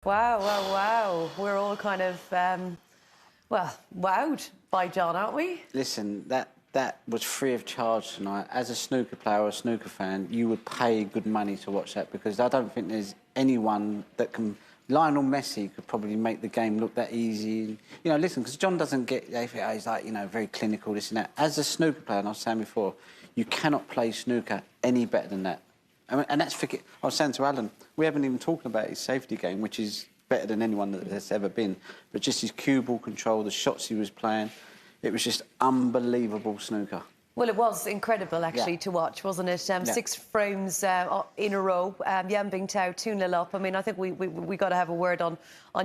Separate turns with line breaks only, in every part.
Wow, wow, wow. We're all kind of, wowed by John, aren't we?
Listen, that was free of charge tonight. As a snooker player or a snooker fan, you would pay good money to watch that because I don't think there's anyone that can... Lionel Messi could probably make the game look that easy. You know, listen, because John doesn't get... He's like, you know, very clinical, this and that. As a snooker player, and I was saying before, you cannot play snooker any better than that. And that's... I was saying to Alan, we haven't even talked about his safety game, which is better than anyone that there's ever been. But just his cue ball control, the shots he was playing, it was just unbelievable snooker.
Well, it was incredible, actually, to watch, wasn't it? 6 frames in a row. Yan Bingtao 2-0 up. I mean, I think we got to have a word on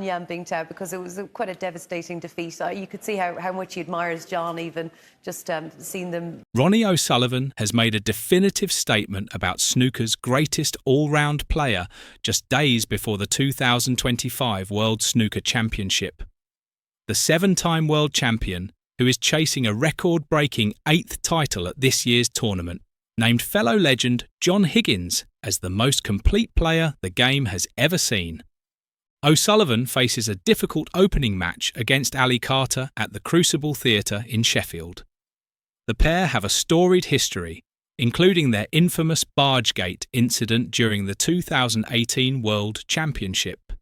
Yan Bingtao because it was quite a devastating defeat. You could see how much he admires John, even just seeing them.
Ronnie O'Sullivan has made a definitive statement about snooker's greatest all-round player just days before the 2025 World Snooker Championship. The 7-time world champion, who is chasing a record-breaking 8th title at this year's tournament, named fellow legend John Higgins as the most complete player the game has ever seen. O'Sullivan faces a difficult opening match against Ali Carter at the Crucible Theatre in Sheffield. The pair have a storied history, including their infamous Bargegate incident during the 2018 World Championship.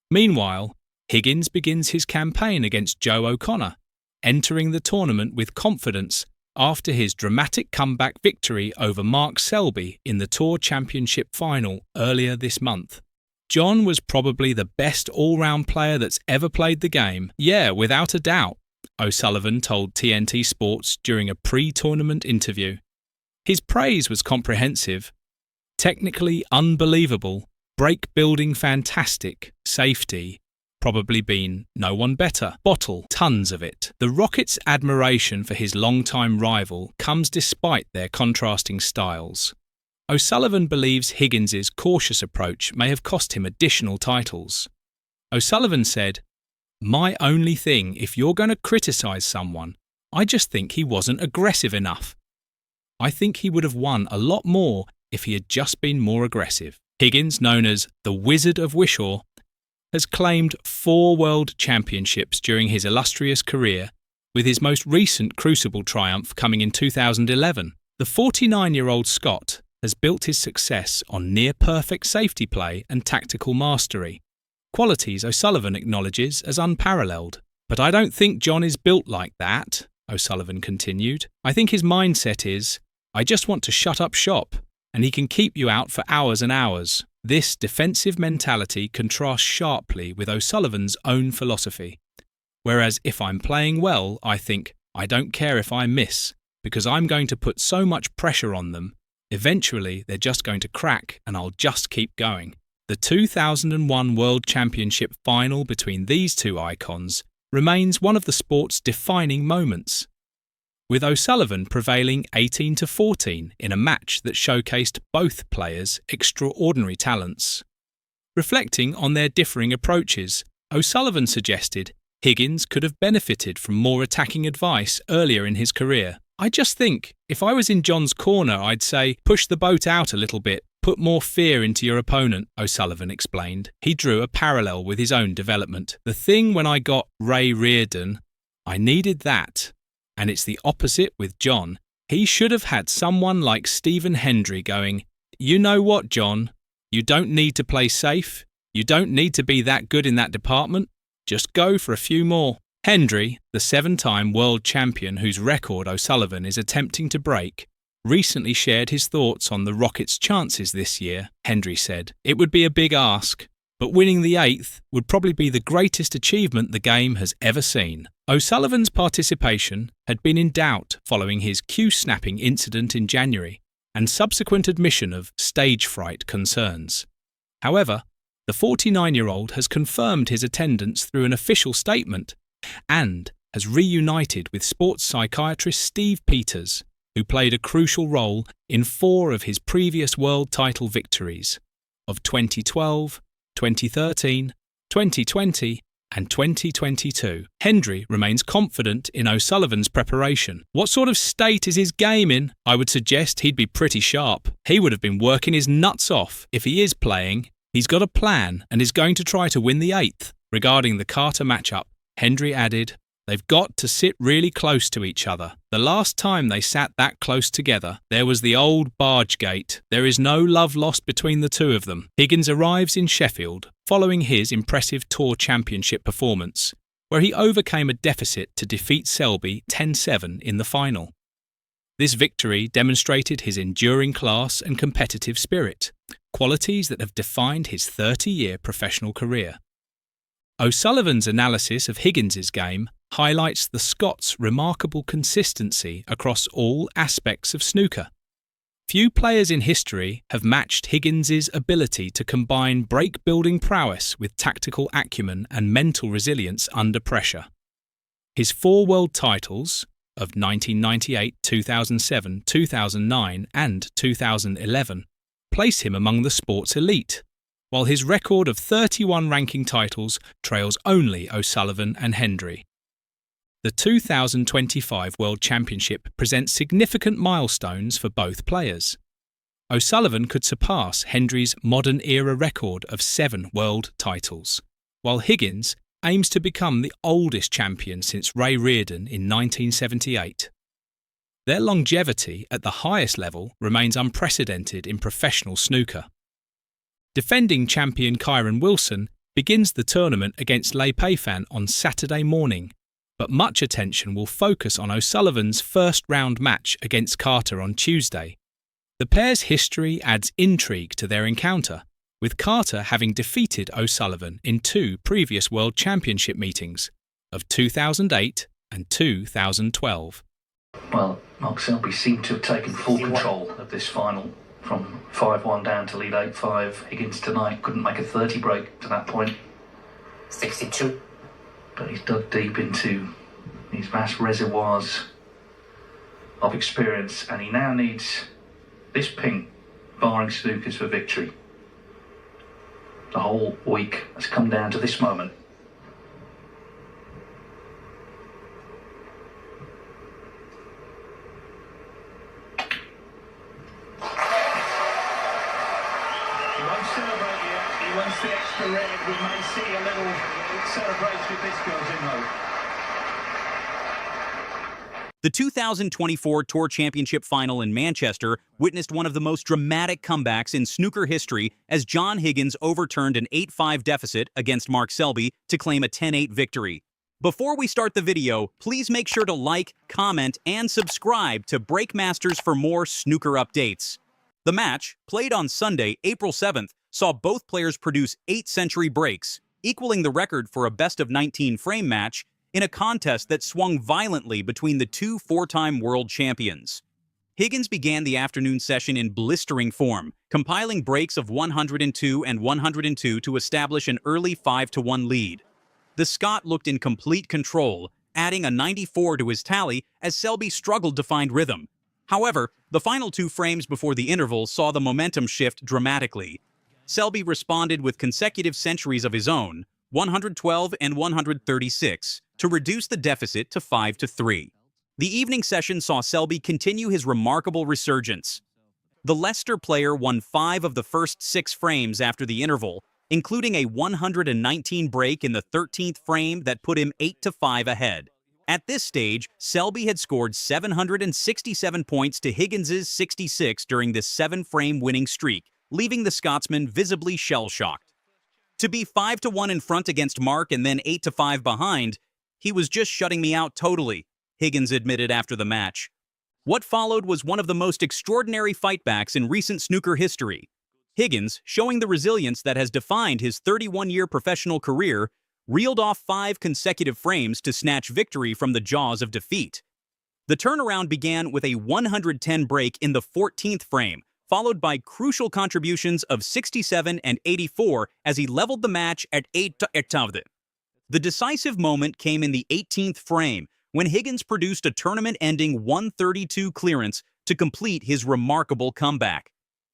Meanwhile, Higgins begins his campaign against Joe O'Connor, entering the tournament with confidence after his dramatic comeback victory over Mark Selby in the Tour Championship final earlier this month. John was probably the best all-round player that's ever played the game. Yeah, without a doubt, O'Sullivan told TNT Sports during a pre-tournament interview. His praise was comprehensive. Technically unbelievable, break-building fantastic, safety, probably been no one better. Bottle, tons of it. The Rocket's admiration for his longtime rival comes despite their contrasting styles. O'Sullivan believes Higgins's cautious approach may have cost him additional titles. O'Sullivan said, "My only thing, if you're going to criticise someone, I just think he wasn't aggressive enough. I think he would have won a lot more if he had just been more aggressive." Higgins, known as the Wizard of Wishaw, has claimed 4 world championships during his illustrious career, with his most recent Crucible triumph coming in 2011. The 49-year-old Scot has built his success on near-perfect safety play and tactical mastery, qualities O'Sullivan acknowledges as unparalleled. "But I don't think John is built like that," O'Sullivan continued. "I think his mindset is, I just want to shut up shop, and he can keep you out for hours and hours." This defensive mentality contrasts sharply with O'Sullivan's own philosophy. Whereas if I'm playing well, I think, I don't care if I miss, because I'm going to put so much pressure on them. Eventually, they're just going to crack, and I'll just keep going. The 2001 World Championship final between these two icons remains one of the sport's defining moments, with O'Sullivan prevailing 18-14 in a match that showcased both players' extraordinary talents. Reflecting on their differing approaches, O'Sullivan suggested Higgins could have benefited from more attacking advice earlier in his career. "I just think, if I was in John's corner, I'd say, push the boat out a little bit, put more fear into your opponent," O'Sullivan explained. He drew a parallel with his own development. "The thing when I got Ray Reardon, I needed that. And it's the opposite with John. He should have had someone like Stephen Hendry going, 'You know what, John? You don't need to play safe. You don't need to be that good in that department. Just go for a few more.'" Hendry, the 7-time world champion whose record O'Sullivan is attempting to break, recently shared his thoughts on the Rockets' chances this year. Hendry said, "It would be a big ask, but winning the 8th would probably be the greatest achievement the game has ever seen." O'Sullivan's participation had been in doubt following his cue-snapping incident in January and subsequent admission of stage fright concerns. However, the 49-year-old has confirmed his attendance through an official statement and has reunited with sports psychiatrist Steve Peters, who played a crucial role in 4 of his previous world title victories of 2012, 2013, 2020 and 2022. Hendry remains confident in O'Sullivan's preparation. "What sort of state is his game in? I would suggest he'd be pretty sharp. He would have been working his nuts off if he is playing, He's got a plan and is going to try to win the 8th. Regarding the Carter matchup, Hendry added, "They've got to sit really close to each other. The last time they sat that close together, there was the old barge gate. There is no love lost between the two of them." Higgins arrives in Sheffield following his impressive Tour Championship performance, where he overcame a deficit to defeat Selby 10-7 in the final. This victory demonstrated his enduring class and competitive spirit, qualities that have defined his 30-year professional career. O'Sullivan's analysis of Higgins's game highlights the Scots' remarkable consistency across all aspects of snooker. Few players in history have matched Higgins's ability to combine break-building prowess with tactical acumen and mental resilience under pressure. His 4 world titles of 1998, 2007, 2009 and 2011 place him among the sport's elite, while his record of 31 ranking titles trails only O'Sullivan and Hendry. The 2025 World Championship presents significant milestones for both players. O'Sullivan could surpass Hendry's modern-era record of 7 world titles, while Higgins aims to become the oldest champion since Ray Reardon in 1978. Their longevity at the highest level remains unprecedented in professional snooker. Defending champion Kyron Wilson begins the tournament against Lei Peifan on Saturday morning, but much attention will focus on O'Sullivan's first-round match against Carter on Tuesday. The pair's history adds intrigue to their encounter, with Carter having defeated O'Sullivan in 2 previous World Championship meetings of 2008 and 2012.
Well, Mark Selby seemed to have taken full control of this final from 5-1 down to lead 8-5. Higgins tonight couldn't make a 30 break to that point.
62.
But he's dug deep into these vast reservoirs of experience, and he now needs this pink barring snookers for victory. The whole week has come down to this moment. He won't celebrate yet. He wants the extra red. We may see a little celebration if this goes in though.
The 2024 Tour Championship final in Manchester witnessed one of the most dramatic comebacks in snooker history as John Higgins overturned an 8-5 deficit against Mark Selby to claim a 10-8 victory. Before we start the video, please make sure to like, comment, and subscribe to Breakmasters for more snooker updates. The match, played on Sunday, April 7th, saw both players produce 8-century breaks, equaling the record for a best-of-19 frame match in a contest that swung violently between the 2 four-time world champions. Higgins began the afternoon session in blistering form, compiling breaks of 102 and 102 to establish an early 5-1 lead. The Scot looked in complete control, adding a 94 to his tally as Selby struggled to find rhythm. However, the final 2 frames before the interval saw the momentum shift dramatically. Selby responded with consecutive centuries of his own, 112 and 136, to reduce the deficit to 5-3. The evening session saw Selby continue his remarkable resurgence. The Leicester player won 5 of the first 6 frames after the interval, including a 119 break in the 13th frame that put him 8-5 ahead. At this stage, Selby had scored 767 points to Higgins's 66 during this 7-frame winning streak, leaving the Scotsman visibly shell-shocked. To be 5-1 in front against Mark and then 8-5 behind, he was just shutting me out totally, Higgins admitted after the match. What followed was one of the most extraordinary fightbacks in recent snooker history. Higgins, showing the resilience that has defined his 31-year professional career, reeled off 5 consecutive frames to snatch victory from the jaws of defeat. The turnaround began with a 110 break in the 14th frame, followed by crucial contributions of 67 and 84 as he leveled the match at 8-8. The decisive moment came in the 18th frame, when Higgins produced a tournament-ending 132 clearance to complete his remarkable comeback.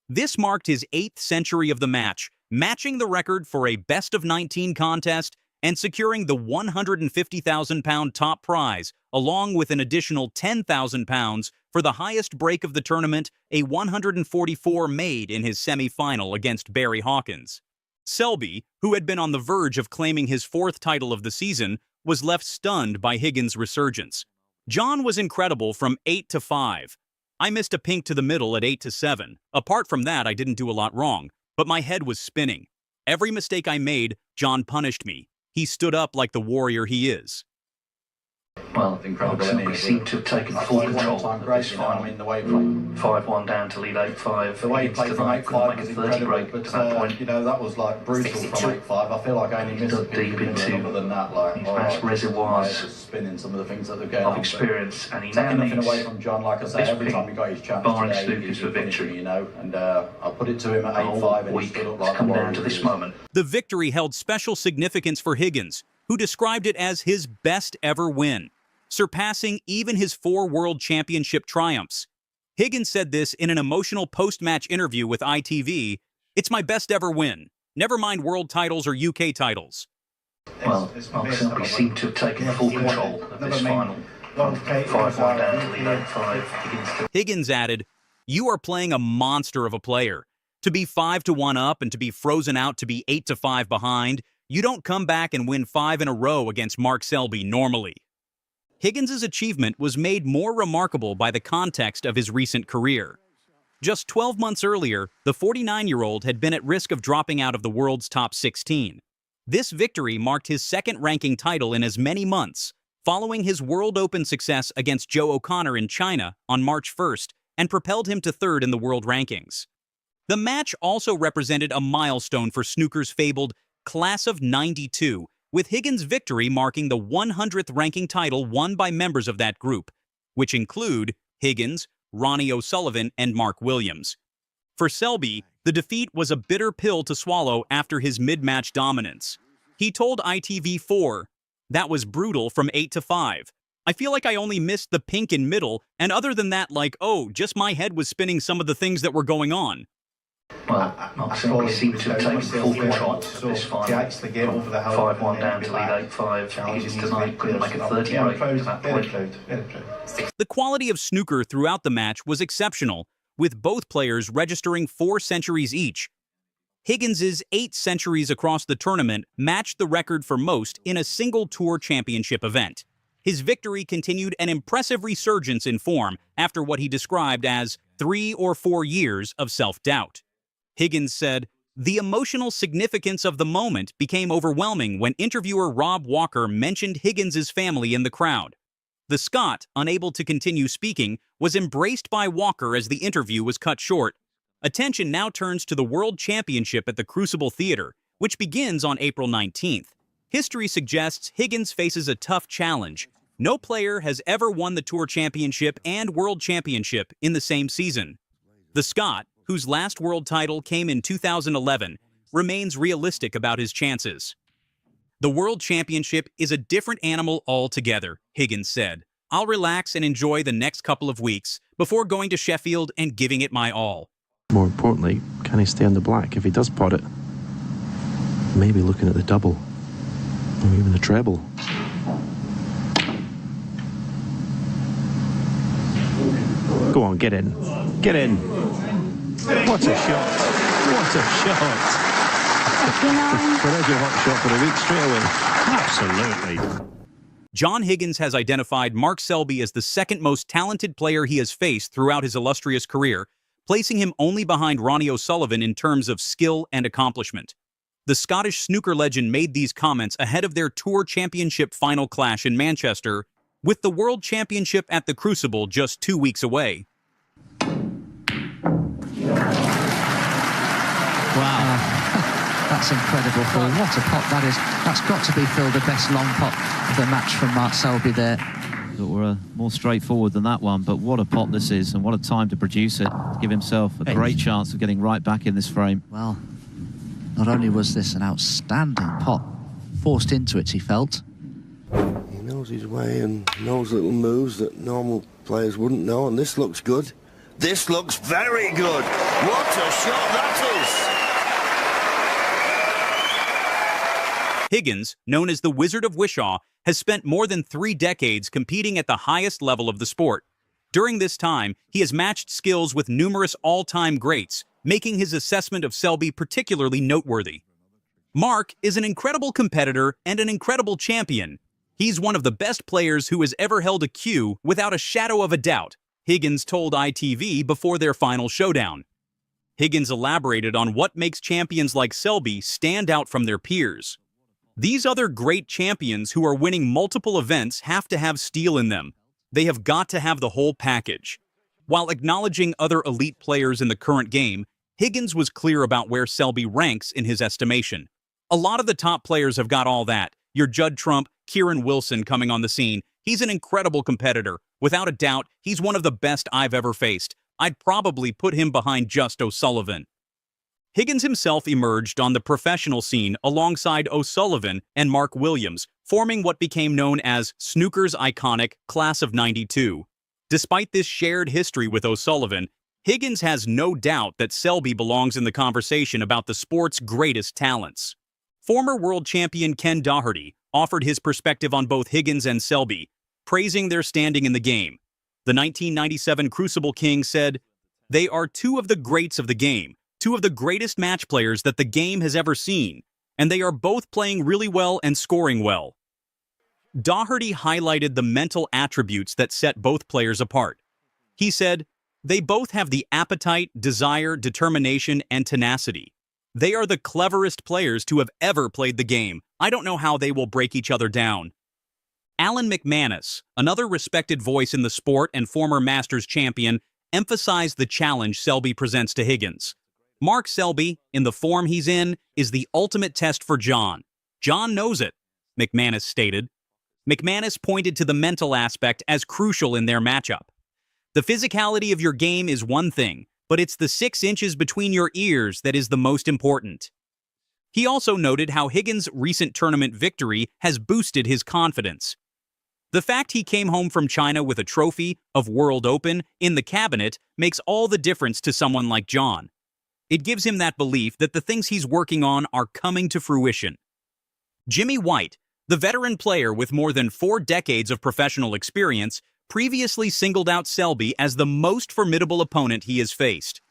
This marked his 8th century of the match, matching the record for a best-of-19 contest and securing the £150,000 top prize, along with an additional £10,000 for the highest break of the tournament, a 144 made in his semi-final against Barry Hawkins. Selby, who had been on the verge of claiming his 4th title of the season, was left stunned by Higgins' resurgence. John was incredible from 8-5. I missed a pink to the middle at 8-7. Apart from that, I didn't do a lot wrong, but my head was spinning. Every mistake I made, John punished me. He stood up like the warrior he is.
Well, we seem to have taken full control of this final. 5-1 down to lead 8-5.
The way he played from 8-5 was incredible, but
point.
you know, that was like brutal
62.
from 8-5. I feel like I only missed a
deep into
other than that, like
these vast reservoirs
spinning some of the things that are going
of
on.
experience, and he now
Taking nothing
needs
away from John, like I say,
this
every
pink,
time he got his chance
barring
today,
Snookers for victory.
you know, and I put it to him at
the whole
8-5 and he
week
stood up
has
like
come
the
down
warrior
to
he
this
is.
moment.
The victory held special significance for Higgins, who described it as his best ever win, surpassing even his 4 World Championship triumphs. Higgins said this in an emotional post-match interview with ITV. "It's my best ever win. Never mind world titles or UK titles."
Well, we seem to have taken full control of this final. 5-1 down to lead 8-5.
Higgins added, "You are playing a monster of a player. To be 5-1 up and to be frozen out to be 8-5 behind, you don't come back and win 5 in a row against Mark Selby normally." Higgins' achievement was made more remarkable by the context of his recent career. Just 12 months earlier, the 49-year-old had been at risk of dropping out of the world's top 16. This victory marked his 2nd ranking title in as many months, following his World Open success against Joe O'Connor in China on March 1st, and propelled him to 3rd in the world rankings. The match also represented a milestone for snooker's fabled Class of '92, with Higgins' victory marking the 100th ranking title won by members of that group, which include Higgins, Ronnie O'Sullivan, and Mark Williams. For Selby, the defeat was a bitter pill to swallow after his mid-match dominance. He told ITV4, "That was brutal from 8-5. I feel like I only missed the pink in middle, and other than that, like, oh, just my head was spinning some of the things that were going on."
Well, we seem to have taken full control of this final. 5-1 down to lead 8-5. Higgins tonight couldn't make a 30 break at that point.
The quality of snooker throughout the match was exceptional, with both players registering 4 centuries each. Higgins' 8 centuries across the tournament matched the record for most in a single tour championship event. His victory continued an impressive resurgence in form after what he described as 3 or 4 years of self-doubt. Higgins said, "The emotional significance of the moment became overwhelming when interviewer Rob Walker mentioned Higgins' family in the crowd. The Scot, unable to continue speaking, was embraced by Walker as the interview was cut short. Attention now turns to the World Championship at the Crucible Theatre, which begins on April 19th. History suggests Higgins faces a tough challenge. No player has ever won the Tour Championship and World Championship in the same season. The Scot, whose last world title came in 2011, remains realistic about his chances. "The World Championship is a different animal altogether," Higgins said. "I'll relax and enjoy the next couple of weeks before going to Sheffield and giving it my all."
More importantly, can he stay on the black if he does pot it? Maybe looking at the double, or even the treble. Go on, get in. Get in. What a shot. What a shot. So there's your hot shot for the week straight away.
Absolutely. John Higgins has identified Mark Selby as the 2nd most talented player he has faced throughout his illustrious career, placing him only behind Ronnie O'Sullivan in terms of skill and accomplishment. The Scottish snooker legend made these comments ahead of their Tour Championship final clash in Manchester, with the World Championship at the Crucible just 2 weeks away.
Wow, that's incredible, Phil. What a pot that is. That's got to be, Phil, the best long pot of the match from Mark Selby there.
That were more straightforward than that one, but what a pot this is, and what a time to produce it, to give himself a great chance of getting right back in this frame.
Well, not only was this an outstanding pot, forced into it, he felt.
He knows his way and knows little moves that normal players wouldn't know, and this looks good. This looks very good. What a shot that is!
Higgins, known as the Wizard of Wishaw, has spent more than 3 decades competing at the highest level of the sport. During this time, he has matched skills with numerous all-time greats, making his assessment of Selby particularly noteworthy. Mark is an incredible competitor and an incredible champion. He's one of the best players who has ever held a cue without a shadow of a doubt, Higgins told ITV before their final showdown. Higgins elaborated on what makes champions like Selby stand out from their peers. These other great champions who are winning multiple events have to have steel in them. They have got to have the whole package. While acknowledging other elite players in the current game, Higgins was clear about where Selby ranks in his estimation. A lot of the top players have got all that. Your Judd Trump, Kieran Wilson coming on the scene. He's an incredible competitor. Without a doubt, he's one of the best I've ever faced. I'd probably put him behind just O'Sullivan. Higgins himself emerged on the professional scene alongside O'Sullivan and Mark Williams, forming what became known as snooker's iconic Class of '92. Despite this shared history with O'Sullivan, Higgins has no doubt that Selby belongs in the conversation about the sport's greatest talents. Former world champion Ken Doherty offered his perspective on both Higgins and Selby, praising their standing in the game. The 1997 Crucible King said, "They are two of the greats of the game, two of the greatest match players that the game has ever seen, and they are both playing really well and scoring well." Doherty highlighted the mental attributes that set both players apart. He said, "They both have the appetite, desire, determination, and tenacity. They are the cleverest players to have ever played the game. I don't know how they will break each other down." Alan McManus, another respected voice in the sport and former Masters champion, emphasized the challenge Selby presents to Higgins. Mark Selby, in the form he's in, is the ultimate test for John. John knows it, McManus stated. McManus pointed to the mental aspect as crucial in their matchup. The physicality of your game is one thing, but it's the 6 inches between your ears that is the most important. He also noted how Higgins' recent tournament victory has boosted his confidence. The fact he came home from China with a trophy of World Open in the cabinet makes all the difference to someone like John. It gives him that belief that the things he's working on are coming to fruition. Jimmy White, the veteran player with more than 4 decades of professional experience, previously singled out Selby as the most formidable opponent he has faced.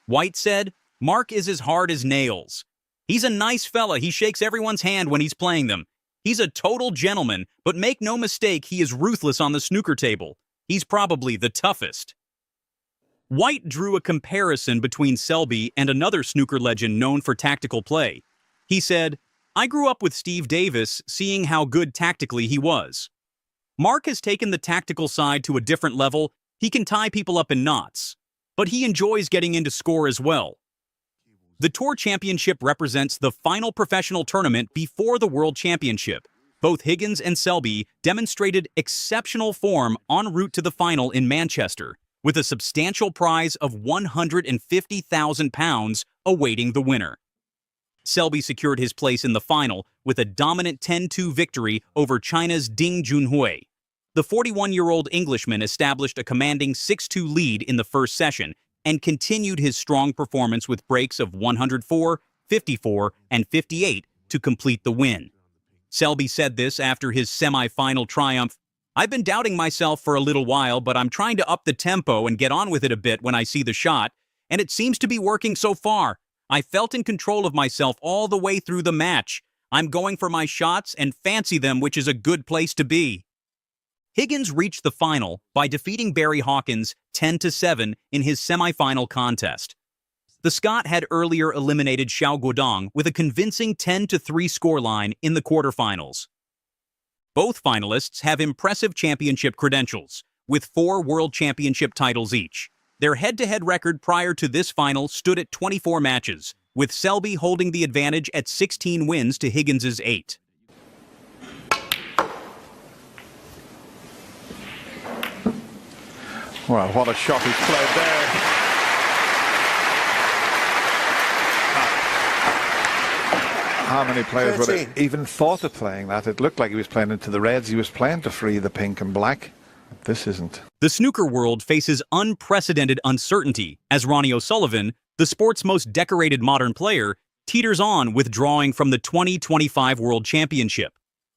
White said, "Mark is as hard as nails. He's a nice fella. He shakes everyone's hand when he's playing them. He's a total gentleman, but make no mistake, he is ruthless on the snooker table. He's probably the toughest." White drew a comparison between Selby and another snooker legend known for tactical play. He said, "I grew up with Steve Davis, seeing how good tactically he was. Mark has taken the tactical side to a different level. He can tie people up in knots, but he enjoys getting into score as well." The Tour Championship represents the final professional tournament before the World Championship. Both Higgins and Selby demonstrated exceptional form en route to the final in Manchester, with a substantial prize of £150,000 awaiting the winner. Selby secured his place in the final with a dominant 10-2 victory over China's Ding Junhui. The 41-year-old Englishman established a commanding 6-2 lead in the first session and continued his strong performance with breaks of 104, 54, and 58 to complete the win. Selby said this after his semi-final triumph, "I've been doubting myself for a little while, but I'm trying to up the tempo and get on with it a bit when I see the shot, and it seems to be working so far. I felt in control of myself all the way through the match. I'm going for my shots and fancy them, which is a good place to be." Higgins reached the final by defeating Barry Hawkins 10-7 in his semi-final contest. The Scot had earlier eliminated Xiao Guodong with a convincing 10-3 scoreline in the quarterfinals. Both finalists have impressive championship credentials, with 4 World Championship titles each. Their head-to-head record prior to this final stood at 24 matches, with Selby holding the advantage at 16 wins to Higgins' 8.
Well, what a shot he's played there. How many players would have even thought of playing that? It looked like he was playing into the reds. He was playing to free the pink and black. This isn't.
The snooker world faces unprecedented uncertainty as Ronnie O'Sullivan, the sport's most decorated modern player, teeters on withdrawing from the 2025 World Championship.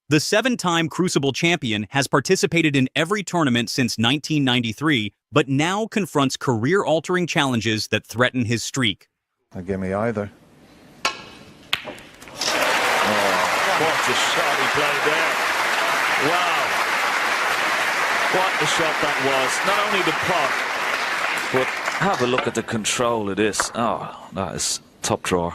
The 7-time Crucible champion has participated in every tournament since 1993, but now confronts career-altering challenges that threaten his streak.
Not give me either.
What a shot he played there. Wow. What a shot that was. Not only the pot, but have a look at the control of this. Oh, that is top drawer.